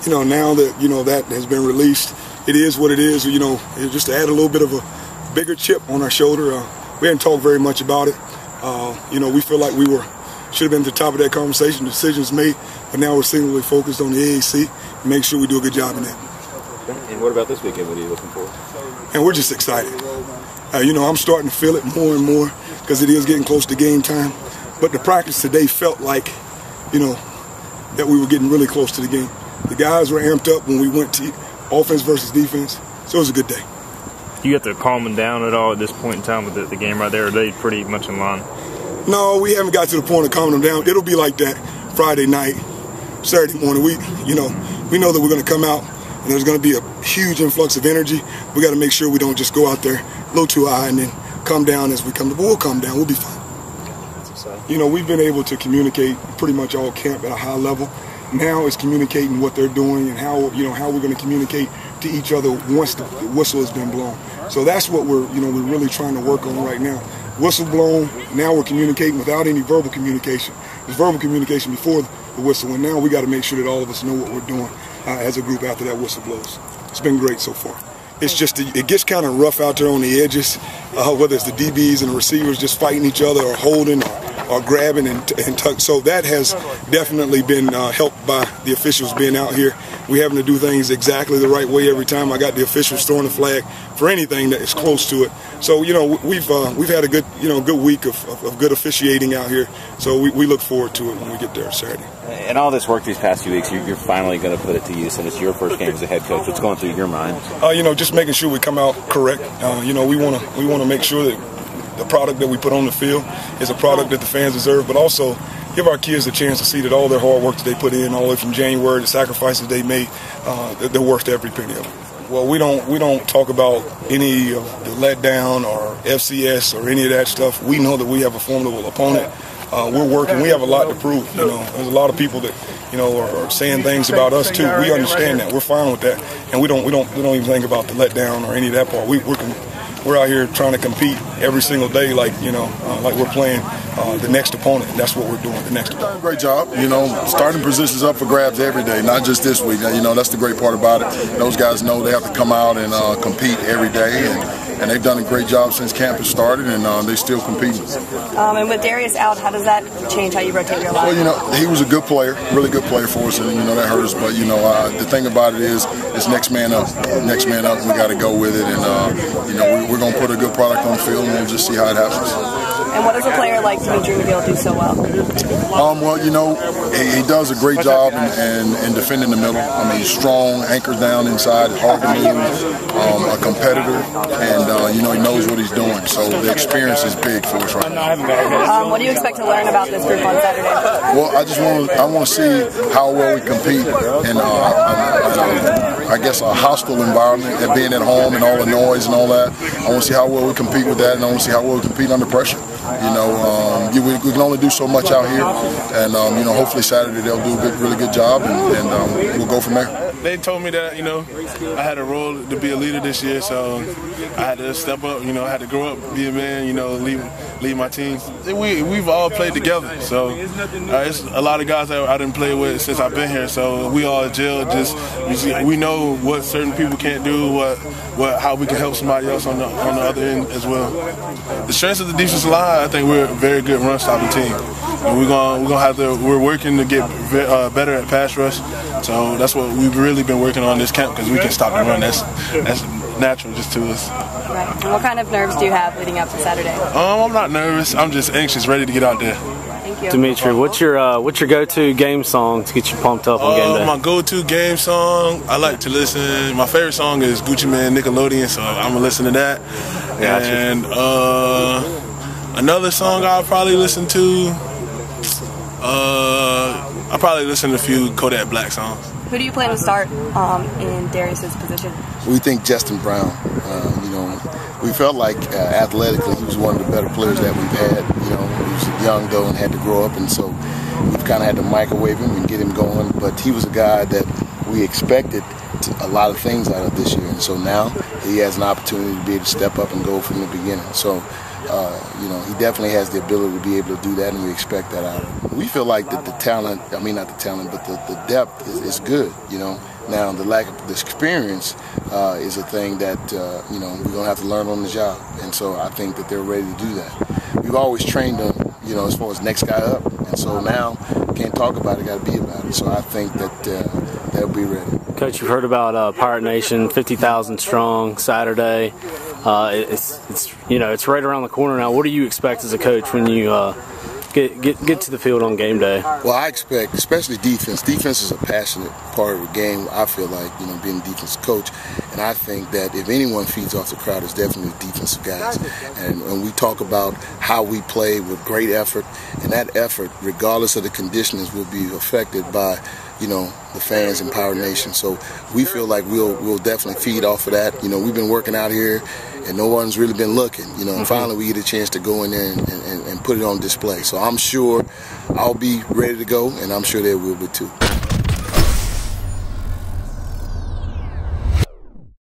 now that, that has been released, it is what it is. Just to add a little bit of a bigger chip on our shoulder. We hadn't talked very much about it. We feel like we should have been at the top of that conversation. Decisions made, but now we're singularly focused on the AAC and make sure we do a good job in that. And what about this weekend? What are you looking for? And we're just excited. I'm starting to feel it more and more because it is getting close to game time. But the practice today felt like, that we were getting really close to the game. The guys were amped up when we went to offense versus defense, so it was a good day. You have to calm them down at all at this point in time with the game right there? Or are they pretty much in line? No, we haven't got to the point of calming them down. It'll be like that Friday night, Saturday morning. We know that we're going to come out and there's going to be a huge influx of energy. We got to make sure we don't just go out there a little too high and then come down as we come. But we'll come down. We'll be fine. We've been able to communicate pretty much all camp at a high level. Now it's communicating what they're doing and how we're going to communicate to each other once the whistle has been blown. So that's what we're really trying to work on right now. Whistle blown, now we're communicating without any verbal communication. There's verbal communication before the whistle, and now we got to make sure that all of us know what we're doing as a group after that whistle blows. It's been great so far. It's just, it gets kind of rough out there on the edges, whether it's the DBs and the receivers just fighting each other or holding or grabbing and tuck. So that has definitely been helped by the officials being out here. We having to do things exactly the right way every time. I got the officials throwing the flag for anything that is close to it. So we've had a good good week of good officiating out here. So we look forward to it when we get there Saturday. And all this work these past few weeks, you're finally going to put it to use, and it's your first game as a head coach. What's going through your mind? Just making sure we come out correct. We want to make sure that the product that we put on the field is a product that the fans deserve, but also give our kids a chance to see that all their hard work that they put in, all the way from January, the sacrifices they made, they're worth every penny of it. Well, we don't talk about any of the letdown or FCS or any of that stuff. We know that we have a formidable opponent. We're working. We have a lot to prove. There's a lot of people that are saying things about us too. We understand that. We're fine with that, and we don't even think about the letdown or any of that part. We're out here trying to compete every single day, like we're playing the next opponent. That's what we're doing. The next opponent. Great job. Starting positions up for grabs every day, not just this week. That's the great part about it. Those guys know they have to come out and compete every day, and they've done a great job since camp has started, and they're still competing. And with Darius out, how does that change how you rotate your line? Well, he was a good player, really good player for us, and that hurt us. But the thing about it is, it's next man up. Next man up, we got to go with it, and we're going to put a good product on the field, and we'll just see how it happens. And what does a player like Demetri McGill do so well? He does a great job in defending the middle. He's strong, anchors down inside, hard to move, a competitor, and he knows what he's doing. So the experience is big for us right now. What do you expect to learn about this group on Saturday? Well, I want to see how well we compete in I guess a hostile environment, and being at home and all the noise and all that. I want to see how well we compete with that, and I want to see how well we compete under pressure. We can only do so much out here, and hopefully Saturday they'll do a really good job, and we'll go from there. They told me that I had a role to be a leader this year, so I had to step up. I had to grow up, be a man. Lead my team. We've all played together, so it's a lot of guys that I didn't play with since I've been here. So we all gel. We know what certain people can't do, how we can help somebody else on the other end as well. The strengths of the defensive line, I think we're a very good run stopping team. And we're working to get better at pass rush. So that's what we've really been working on this camp, because we can stop the run. That's natural just to us. Right. And what kind of nerves do you have leading up to Saturday? I'm not nervous. I'm just anxious, ready to get out there. Thank you. Demetri, what's your go-to game song to get you pumped up on game day? My go-to game song, I like to listen. My favorite song is Gucci Mane, Nickelodeon, so I'm gonna listen to that. Gotcha. And another song I'll probably listen to. I'll probably listen to a few Kodak Black songs. Who do you plan to start in Darius's position? We think Justin Brown. We felt like athletically he was one of the better players that we've had. He was young though and had to grow up, and so we've kind of had to microwave him and get him going. But he was a guy that we expected a lot of things out of this year, and so now he has an opportunity to be able to step up and go from the beginning. So he definitely has the ability to be able to do that, and we expect that out of him. We feel like that the talent, not the talent, but the depth is good. Now, the lack of experience is a thing that we're going to have to learn on the job, and so I think that they're ready to do that. We've always trained them, as far as next guy up, and so now can't talk about it, got to be about it. So I think that they'll be ready. Coach, you've heard about Pirate Nation, 50,000 strong Saturday. It's right around the corner now. What do you expect as a coach when you get to the field on game day? Well, I expect, especially defense. Defense is a passionate part of the game. I feel like, being a defensive coach, and I think that if anyone feeds off the crowd, it's definitely the defensive guys. And when we talk about how we play with great effort, and that effort, regardless of the conditions, will be affected by the fans in Pirate Nation. So we feel like we'll definitely feed off of that. We've been working out here, and no one's really been looking. And finally we get a chance to go in there and put it on display. So I'm sure I'll be ready to go, and I'm sure they will be too.